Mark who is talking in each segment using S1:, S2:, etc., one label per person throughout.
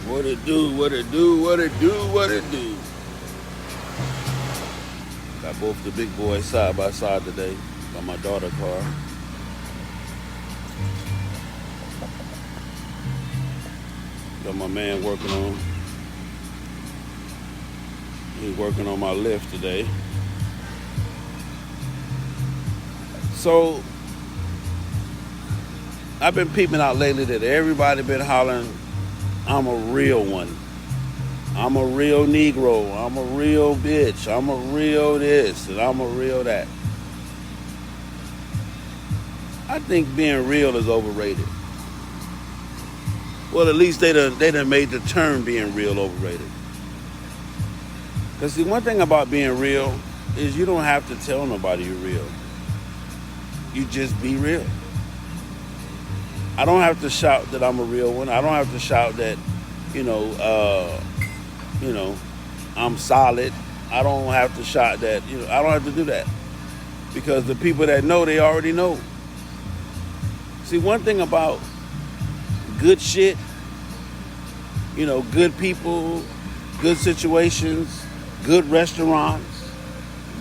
S1: What it do, what it do, what it do, what it do. Got both the big boys side by side today. Got my daughter car. Got my man working on. He's working on my lift today. So I've been peeping out lately that everybody been hollering, I'm a real one. I'm a real Negro. I'm a real bitch. I'm a real this and I'm a real that. I think being real is overrated. Well, at least they done made the term being real overrated. Because the one thing about being real is you don't have to tell nobody you're real. You just be real. I don't have to shout that I'm a real one. I don't have to shout that, I'm solid. I don't have to shout that, I don't have to do that. Because the people that know, they already know. See, one thing about good shit, good people, good situations, good restaurants,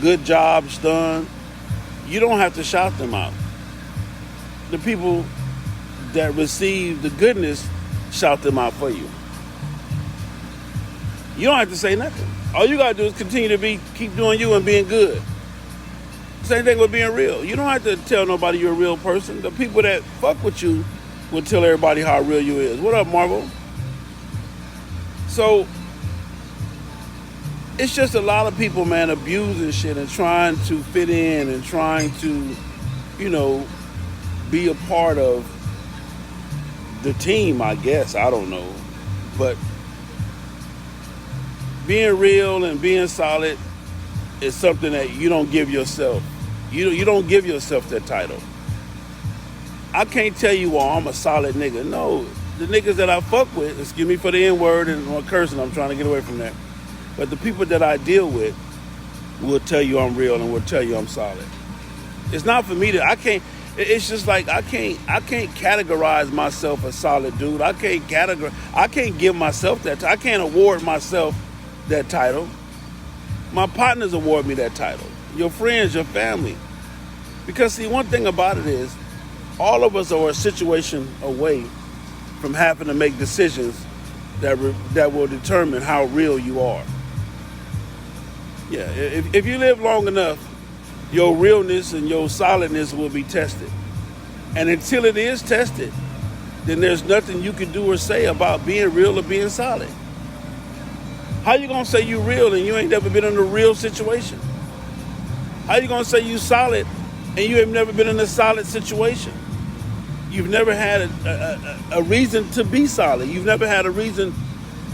S1: good jobs done, you don't have to shout them out. The people that receive the goodness shout them out for you. You don't have to say nothing. All you gotta do is continue to keep doing you and being good. Same thing with being real. You don't have to tell nobody you're a real person. The people that fuck with you will tell everybody how real you is. What up, Marvel? So it's just a lot of people, man, abusing shit and trying to fit in and trying to, be a part of the team, I guess. I don't know. But being real and being solid is something that you don't give yourself. You don't give yourself that title. I can't tell you, well, I'm a solid nigga. No, the niggas that I fuck with, excuse me for the N-word and I'm cursing, I'm trying to get away from that. But the people that I deal with will tell you I'm real and will tell you I'm solid. It's not for me it's just like I can't categorize myself a solid dude. I can't give myself that I can't award myself that title. My partners award me that title. Your friends, your family. Because see, one thing about it is all of us are a situation away from having to make decisions that will determine how real you are. Yeah, if you live long enough, your realness and your solidness will be tested. And until it is tested, then there's nothing you can do or say about being real or being solid. How you gonna say you real and you ain't never been in a real situation? How you gonna say you solid and you have never been in a solid situation? You've never had a reason to be solid. You've never had a reason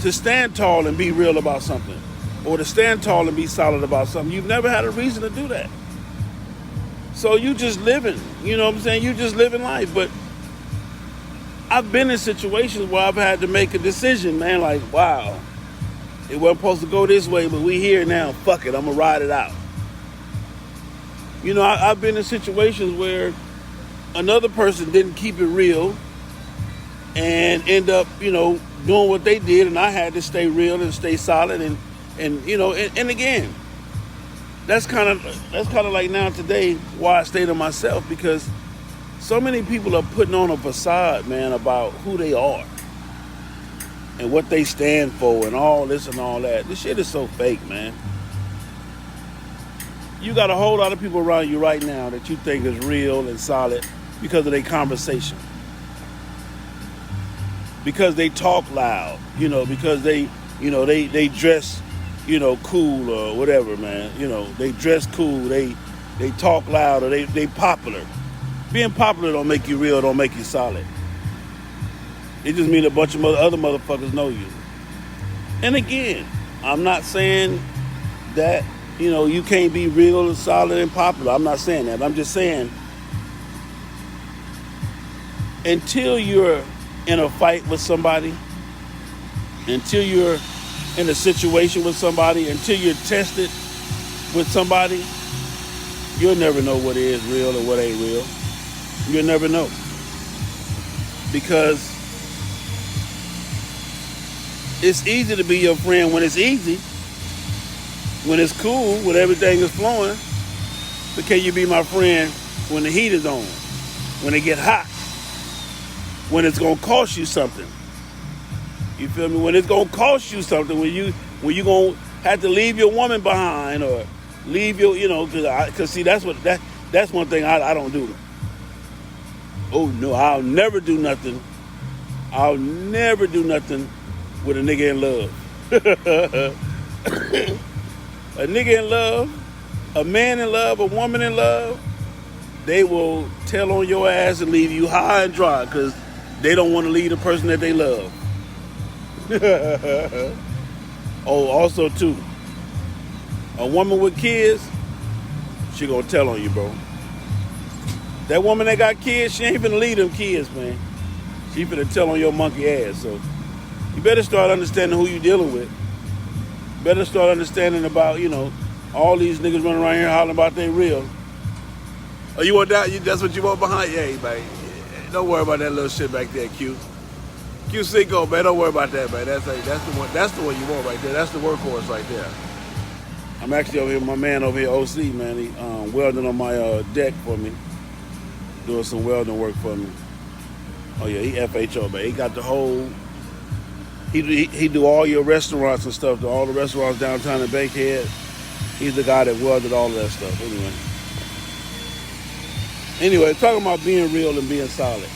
S1: to stand tall and be real about something. Or to stand tall and be solid about something. You've never had a reason to do that. So you just living, you know what I'm saying? You just living life. But I've been in situations where I've had to make a decision, man, like, wow, it wasn't supposed to go this way, but we here now. Fuck it, I'm gonna ride it out. I've been in situations where another person didn't keep it real and end up, doing what they did, and I had to stay real and stay solid and again, that's kind of like now today why I stay to myself, because so many people are putting on a facade, man, about who they are and what they stand for and all this and all that. This shit is so fake, man. You got a whole lot of people around you right now that you think is real and solid because of their conversation. Because they talk loud, because they dress, cool or whatever, man. They dress cool, they talk loud, or they popular. Being popular don't make you real, don't make you solid. It just means a bunch of other motherfuckers know you. And again, I'm not saying that, you can't be real and solid and popular. I'm not saying that. I'm just saying until you're in a fight with somebody, until you're in a situation with somebody, until you're tested with somebody, you'll never know what is real or what ain't real. You'll never know. Because It's easy to be your friend when it's easy, when it's cool, when everything is flowing. But can you be my friend when the heat is on, when it get hot, when it's gonna cost you something? You feel me? When it's gonna cost you something, when you gonna have to leave your woman behind or leave your, cause see that's one thing I don't do. Oh no, I'll never do nothing. I'll never do nothing with a nigga in love. A nigga in love, a man in love, a woman in love, they will tell on your ass and leave you high and dry because they don't want to leave the person that they love. Oh, also too, a woman with kids, she gonna tell on you, bro. That woman that got kids, she ain't finna leave them kids, man. She finna tell on your monkey ass. So you better start understanding who you dealing with. Better start understanding about, all these niggas running around here hollering about they real. Oh, you want that? That's what you want behind? Yeah, man. Don't worry about that little shit back there, Q. Q Cinco, man. Don't worry about that, man. That's the one. That's the one you want right there. That's the workhorse right there. I'm actually over here. My man over here, OC, man. He welding on my deck for me, doing some welding work for me. Oh yeah, he FHO, man. He got the whole. He do all your restaurants and stuff. All the restaurants downtown in Bankhead. He's the guy that welded all of that stuff. Anyway, talking about being real and being solid.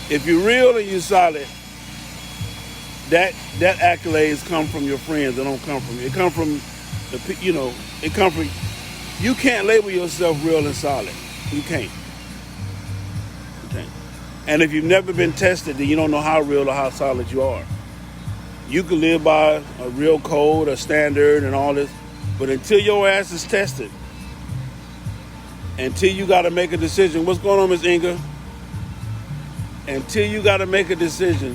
S1: If you're real and you're solid, that accolades come from your friends. They don't come from you. It come from it come from. You can't label yourself real and solid. You can't. You can't. And if you've never been tested, then you don't know how real or how solid you are. You can live by a real code, a standard, and all this, but until your ass is tested, until you got to make a decision, what's going on, Miss Inga? Until you got to make a decision,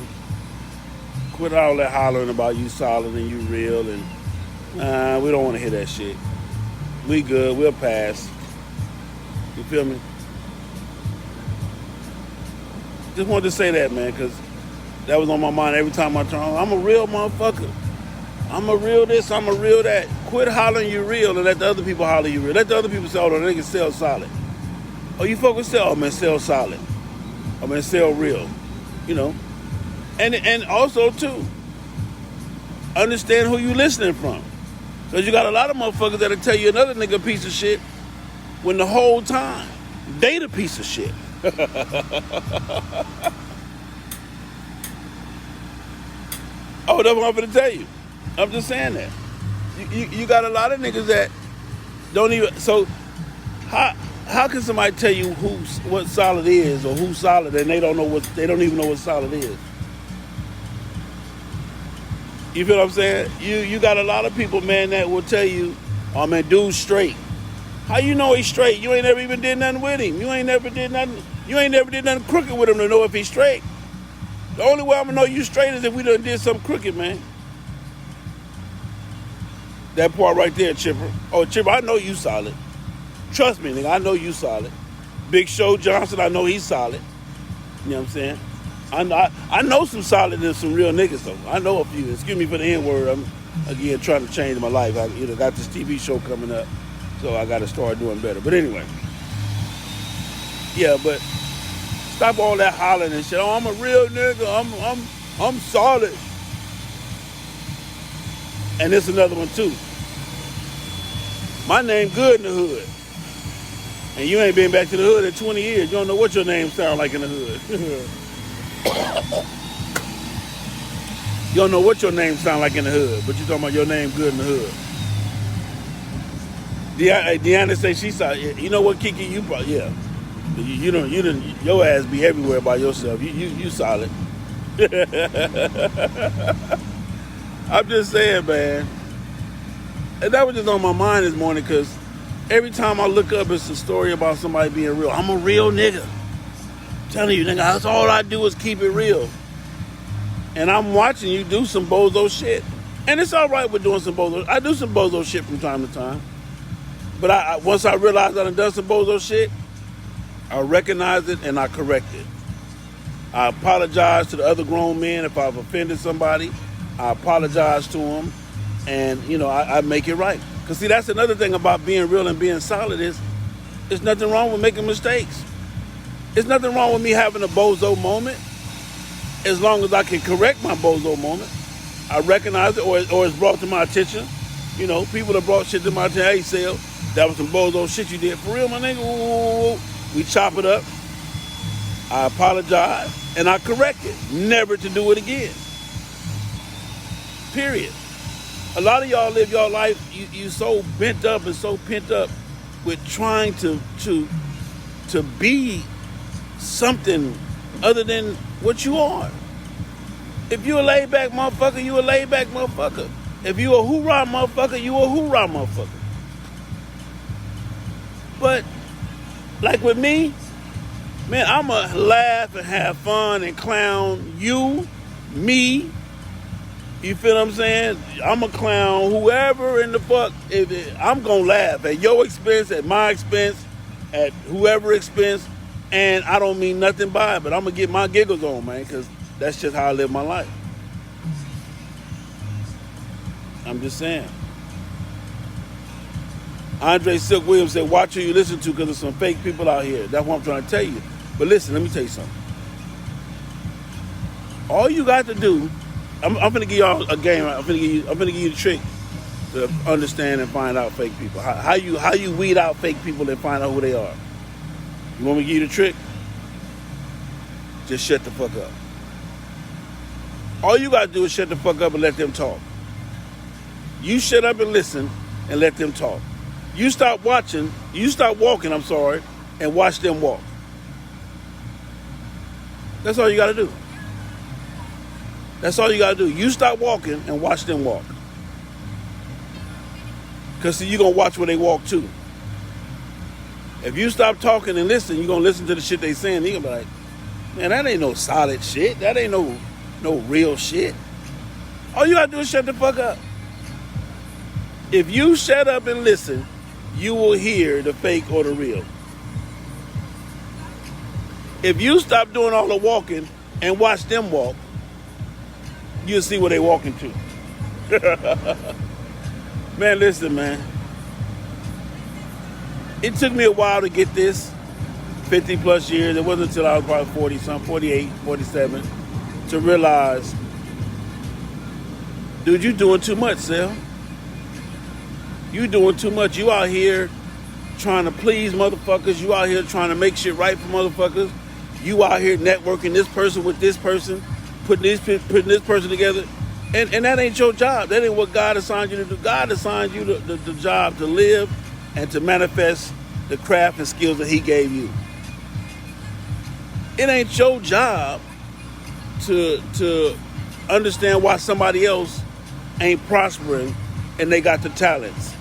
S1: quit all that hollering about you solid and you real, and we don't want to hear that shit. We good, we'll pass. You feel me? Just wanted to say that, man, because that was on my mind every time I turn on. I'm a real motherfucker. I'm a real this, I'm a real that. Quit hollering you real and let the other people holler you real. Let the other people say, oh, they can sell solid. Oh, you fucking sell? Oh, man, sell solid. Oh, man, sell real. And also, too, understand who you listening from. Because you got a lot of motherfuckers that'll tell you another nigga piece of shit when the whole time they the piece of shit. Oh, that's what I'm going to tell you. I'm just saying that. You got a lot of niggas that don't even... So, how can somebody tell you what solid is or who's solid and they don't even know what solid is? You feel what I'm saying? You got a lot of people, man, that will tell you, oh, man, dude's straight. How you know he's straight? You ain't never even did nothing with him. You ain't never did nothing crooked with him to know if he's straight. The only way I'm gonna know you straight is if we done did something crooked, man. That part right there, Chipper. Oh, Chipper, I know you solid. Trust me, nigga, I know you solid. Big Show Johnson, I know he's solid. You know what I'm saying? I know some solid and some real niggas, though. I know a few. Excuse me for the N-word. I'm, again, trying to change my life. I got this TV show coming up, so I got to start doing better. But anyway. Yeah, but stop all that hollering and shit. Oh, I'm a real nigga. I'm solid. And there's another one, too. My name good in the hood. And you ain't been back to the hood in 20 years. You don't know what your name sound like in the hood. You don't know what your name sound like in the hood, but you talking about your name good in the hood. Deanna say she saw. You know what, Kiki? You probably You didn't. Your ass be everywhere by yourself. You solid. I'm just saying, man. And that was just on my mind this morning because every time I look up, it's a story about somebody being real. I'm a real nigga. I'm telling you, nigga, that's all I do is keep it real. And I'm watching you do some bozo shit. And it's all right with doing some bozo. I do some bozo shit from time to time. But once I realize I done some bozo shit, I recognize it and I correct it. I apologize to the other grown men if I've offended somebody. I apologize to them, and I make it right. Cause see, that's another thing about being real and being solid is there's nothing wrong with making mistakes. There's nothing wrong with me having a bozo moment, as long as I can correct my bozo moment. I recognize it, or it's brought to my attention. People have brought shit to my attention. Hey, Sale, that was some bozo shit you did. For real, my nigga. Ooh. We chop it up. I apologize, and I correct it. Never to do it again. Period. A lot of y'all live your life, you so bent up and so pent up with trying to be something other than what you are. If you a laid-back motherfucker, you a laid-back motherfucker. If you a hoorah motherfucker, you a hoorah motherfucker. But, like with me, man, I'ma laugh and have fun and clown you, me. You feel what I'm saying? I'ma clown whoever in the fuck. I'm gonna laugh at your expense, at my expense, at whoever expense, and I don't mean nothing by it, but I'm gonna get my giggles on, man, because that's just how I live my life. I'm just saying. Andre Silk Williams said, watch who you listen to because there's some fake people out here. That's what I'm trying to tell you. But listen, let me tell you something. All you got to do, I'm going to give y'all a game. I'm going to give you the trick to understand and find out fake people. How you weed out fake people and find out who they are. You want me to give you the trick? Just shut the fuck up. All you got to do is shut the fuck up and let them talk. You shut up and listen and let them talk. You stop walking, and watch them walk. That's all you got to do. That's all you got to do. You stop walking and watch them walk. Because see, you're going to watch where they walk too. If you stop talking and listen, you're going to listen to the shit they saying. You're going to be like, man, that ain't no solid shit. That ain't no real shit. All you got to do is shut the fuck up. If you shut up and listen, you will hear the fake or the real. If you stop doing all the walking and watch them walk, you'll see where they walking to. Man, listen, man. It took me a while to get this, 50 plus years. It wasn't until I was probably 40 something, 48, 47, to realize, dude, you doing too much, Sel. You doing too much. You out here trying to please motherfuckers. You out here trying to make shit right for motherfuckers. You out here networking this person with this person, putting this person together. And that ain't your job. That ain't what God assigned you to do. God assigned you the job to live and to manifest the craft and skills that he gave you. It ain't your job to understand why somebody else ain't prospering and they got the talents.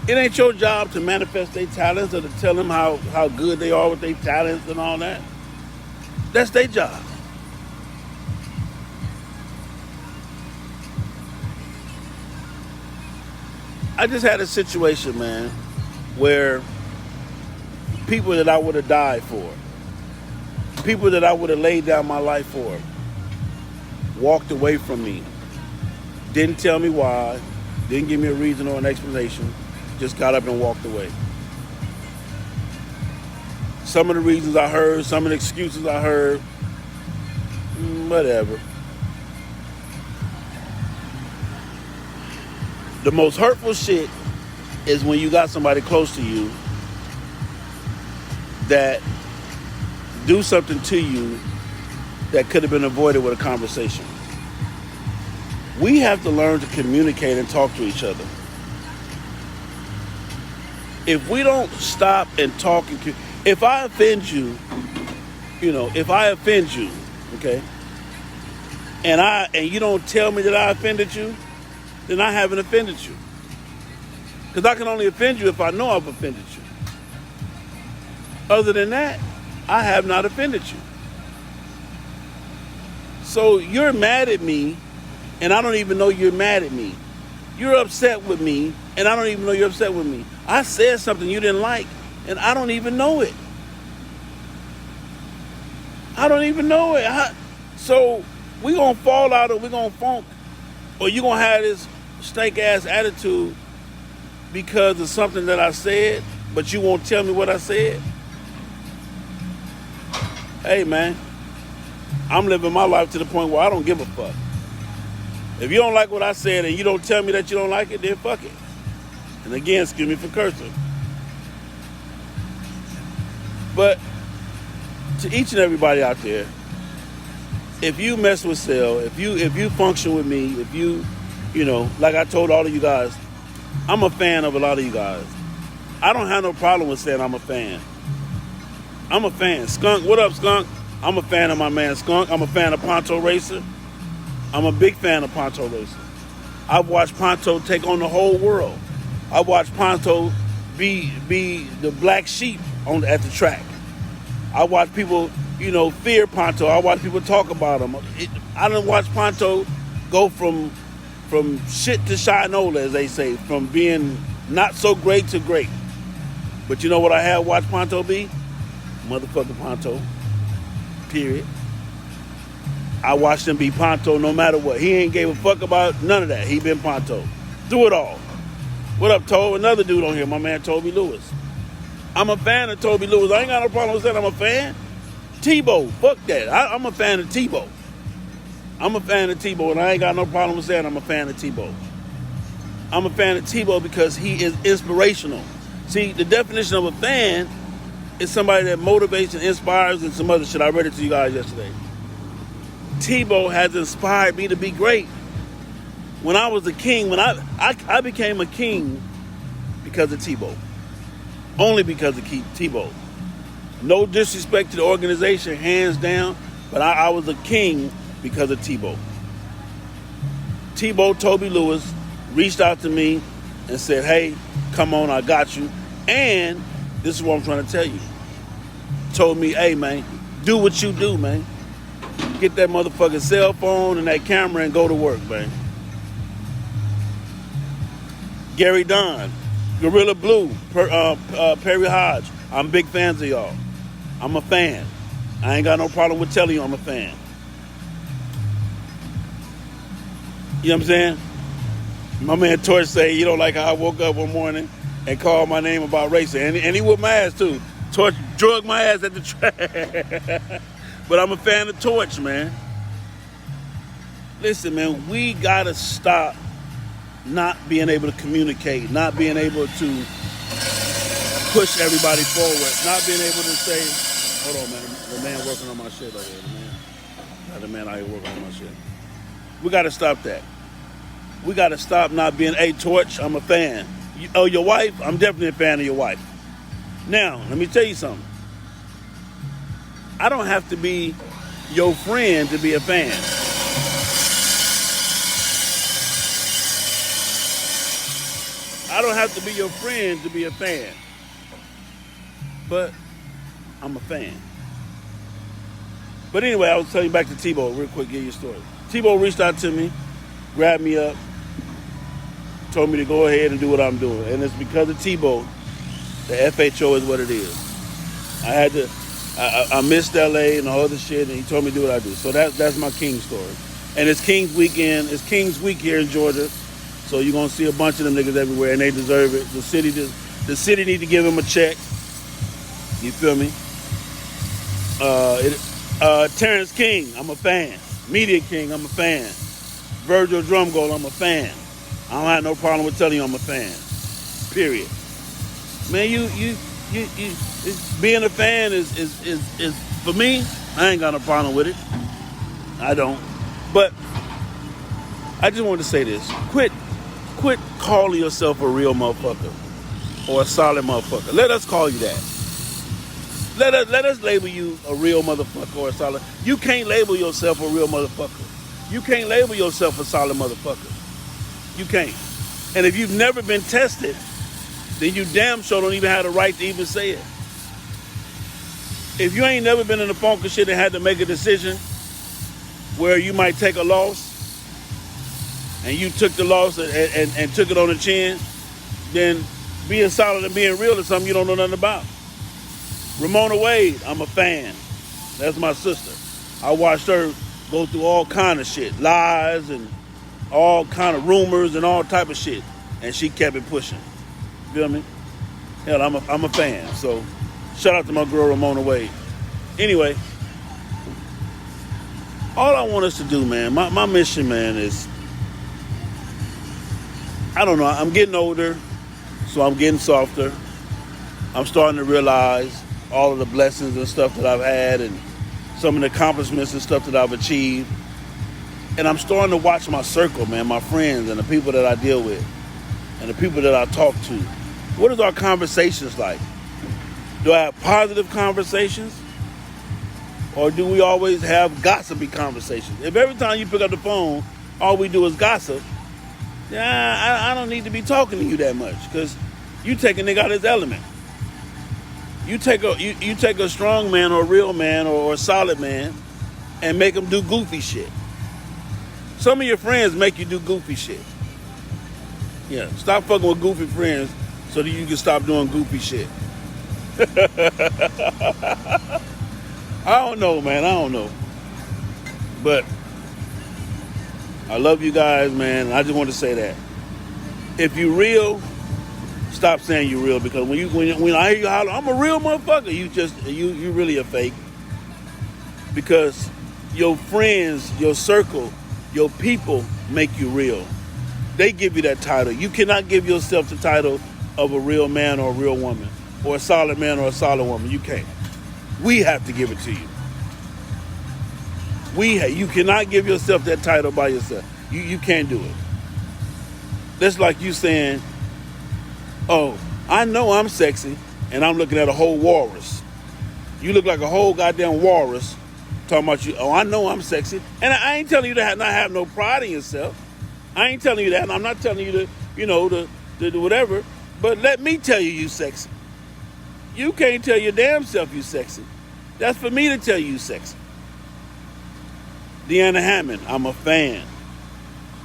S1: It ain't your job to manifest their talents or to tell them how good they are with their talents and all that. That's their job. I just had a situation, man, where people that I would have died for, people that I would have laid down my life for, walked away from me. Didn't tell me why, didn't give me a reason or an explanation, just got up and walked away. Some of the reasons I heard, some of the excuses I heard, whatever. The most hurtful shit is when you got somebody close to you that do something to you that could have been avoided with a conversation. We have to learn to communicate and talk to each other. If we don't stop and talk, if I offend you, if I offend you, okay, and you don't tell me that I offended you, then I haven't offended you. Because I can only offend you if I know I've offended you. Other than that, I have not offended you. So you're mad at me, and I don't even know you're mad at me. You're upset with me, and I don't even know you're upset with me. I said something you didn't like, and I don't even know it. I don't even know it. So we gonna fall out or we gonna funk, or you gonna have this stank ass attitude because of something that I said, but you won't tell me what I said? Hey man, I'm living my life to the point where I don't give a fuck. If you don't like what I said and you don't tell me that you don't like it, then fuck it. And again, excuse me for cursing. But to each and everybody out there, if you mess with Sel, if you function with me, if you know, like I told all of you guys, I'm a fan of a lot of you guys. I don't have no problem with saying I'm a fan. I'm a fan. Skunk, what up, Skunk? I'm a fan of my man Skunk. I'm a fan of Ponto Racer. I'm a big fan of Ponto Racer. I've watched Ponto take on the whole world. I watched Ponto be the black sheep at the track. I watch people, fear Ponto. I watch people talk about him. I done watch Ponto go from shit to shinola, as they say, from being not so great to great. But you know what I have watched Ponto be? Motherfucking Ponto. Period. I watched him be Ponto no matter what. He ain't gave a fuck about none of that. He been Ponto. Do it all. What up, Toby? Another dude on here, my man Toby Lewis. I'm a fan of Toby Lewis. I ain't got no problem with saying I'm a fan. Tebow, fuck that. I'm a fan of Tebow. I'm a fan of Tebow, and I ain't got no problem with saying I'm a fan of Tebow. I'm a fan of Tebow because he is inspirational. See, the definition of a fan is somebody that motivates and inspires and some other shit. I read it to you guys yesterday. Tebow has inspired me to be great. When I was a king, when I became a king because of Tebow. Only because of Tebow. No disrespect to the organization, hands down, but I was a king because of Tebow. Tebow, Toby Lewis, reached out to me and said, hey, come on, I got you. And this is what I'm trying to tell you. Told me, hey, man, do what you do, man. Get that motherfucking cell phone and that camera and go to work, man. Gary Don, Gorilla Blue, Perry Hodge. I'm big fans of y'all. I'm a fan. I ain't got no problem with telling you I'm a fan. You know what I'm saying? My man Torch say, you know, like how I woke up one morning and called my name about racing. And he whooped my ass too. Torch drug my ass at the track. But I'm a fan of Torch, man. Listen, man, we gotta stop not being able to communicate, not being able to push everybody forward, not being able to say, hold on, man, the man working on my shit over here, the man out here working on my shit. We gotta stop that. We gotta stop not being, hey, Torch, I'm a fan. Your wife? I'm definitely a fan of your wife. Now, let me tell you something. I don't have to be your friend to be a fan. I don't have to be your friend to be a fan. But I'm a fan. But anyway, I was telling you back to Tebow real quick, give you a story. Tebow reached out to me, grabbed me up, told me to go ahead and do what I'm doing. And it's because of Tebow, the FHO is what it is. I missed LA and all other shit, and he told me to do what I do. So that's my King story. And it's King's weekend. It's King's week here in Georgia. So you're gonna see a bunch of them niggas everywhere, and they deserve it. The city need to give them a check. You feel me? Terrence King, I'm a fan. Media King, I'm a fan. Virgil Drumgold, I'm a fan. I don't have no problem with telling you I'm a fan. Period. Man, you being a fan is for me, I ain't got no problem with it. I don't. But I just wanted to say this. Quit calling yourself a real motherfucker or a solid motherfucker. Let us call you that. Let us label you a real motherfucker or a solid. You can't label yourself a real motherfucker. You can't label yourself a solid motherfucker. You can't. And if you've never been tested, then you damn sure don't even have the right to even say it. If you ain't never been in the funk of shit and had to make a decision where you might take a loss, and you took the loss and took it on the chin, then being solid and being real is something you don't know nothing about. Ramona Wade, I'm a fan. That's my sister. I watched her go through all kind of shit, lies and all kind of rumors and all type of shit, and she kept it pushing. You feel me? Hell, I'm a fan. So shout out to my girl Ramona Wade. Anyway, all I want us to do, man, my mission, man, is, I don't know, I'm getting older, so I'm getting softer. I'm starting to realize all of the blessings and stuff that I've had and some of the accomplishments and stuff that I've achieved. And I'm starting to watch my circle, man, my friends and the people that I deal with and the people that I talk to. What is our conversations like? Do I have positive conversations? Or do we always have gossipy conversations? If every time you pick up the phone, all we do is gossip, I don't need to be talking to you that much, because you take a nigga out of his element. You take a strong man or a real man or a solid man and make him do goofy shit. Some of your friends make you do goofy shit. Yeah, stop fucking with goofy friends so that you can stop doing goofy shit. I don't know, man. I don't know. But I love you guys, man. I just want to say that. If you real, stop saying you real, because when I hear you holler, I'm a real motherfucker, you really a fake. Because your friends, your circle, your people make you real. They give you that title. You cannot give yourself the title of a real man or a real woman, or a solid man or a solid woman. You can't. We have to give it to you. You cannot give yourself that title by yourself. You can't do it. That's like you saying, oh, I know I'm sexy, and I'm looking at a whole walrus. You look like a whole goddamn walrus talking about you. Oh, I know I'm sexy. And I ain't telling you to not have no pride in yourself. I ain't telling you that, and I'm not telling you to do whatever. But let me tell you sexy. You can't tell your damn self you sexy. That's for me to tell you sexy. Deanna Hammond, I'm a fan.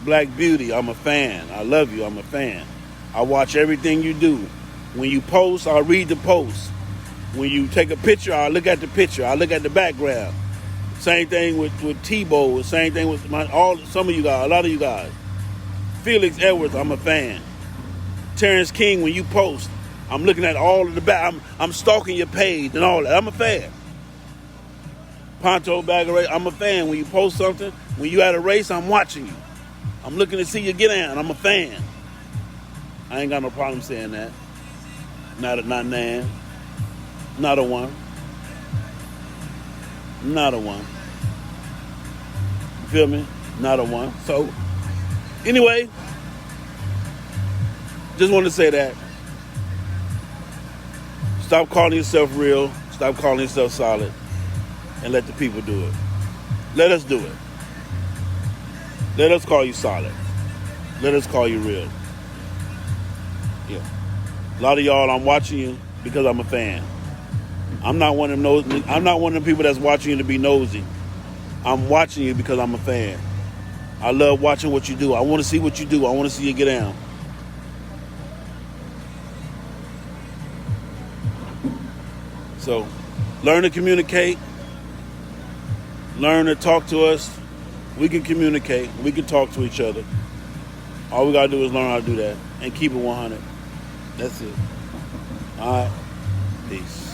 S1: Black Beauty, I'm a fan. I love you, I'm a fan. I watch everything you do. When you post, I'll read the post. When you take a picture, I'll look at the picture. I'll look at the background. Same thing with Tebow. Same thing with some of you guys, a lot of you guys. Felix Edwards, I'm a fan. Terrence King, when you post, I'm looking at all of the back. I'm stalking your page and all that. I'm a fan. Ponto Bagare, I'm a fan. When you post something, when you at a race, I'm watching you. I'm looking to see you get in. I'm a fan. I ain't got no problem saying that. Not a nan. Not a one. Not a one. You feel me? Not a one. So, anyway, just wanted to say that. Stop calling yourself real. Stop calling yourself solid. And let the people do it. Let us do it. Let us call you solid. Let us call you real. Yeah. A lot of y'all, I'm watching you because I'm a fan. I'm not one of them people that's watching you to be nosy. I'm watching you because I'm a fan. I love watching what you do. I want to see what you do. I want to see you get down. So, learn to communicate. Learn to talk to us. We can communicate. We can talk to each other. All we got to do is learn how to do that and keep it 100. That's it. All right. Peace.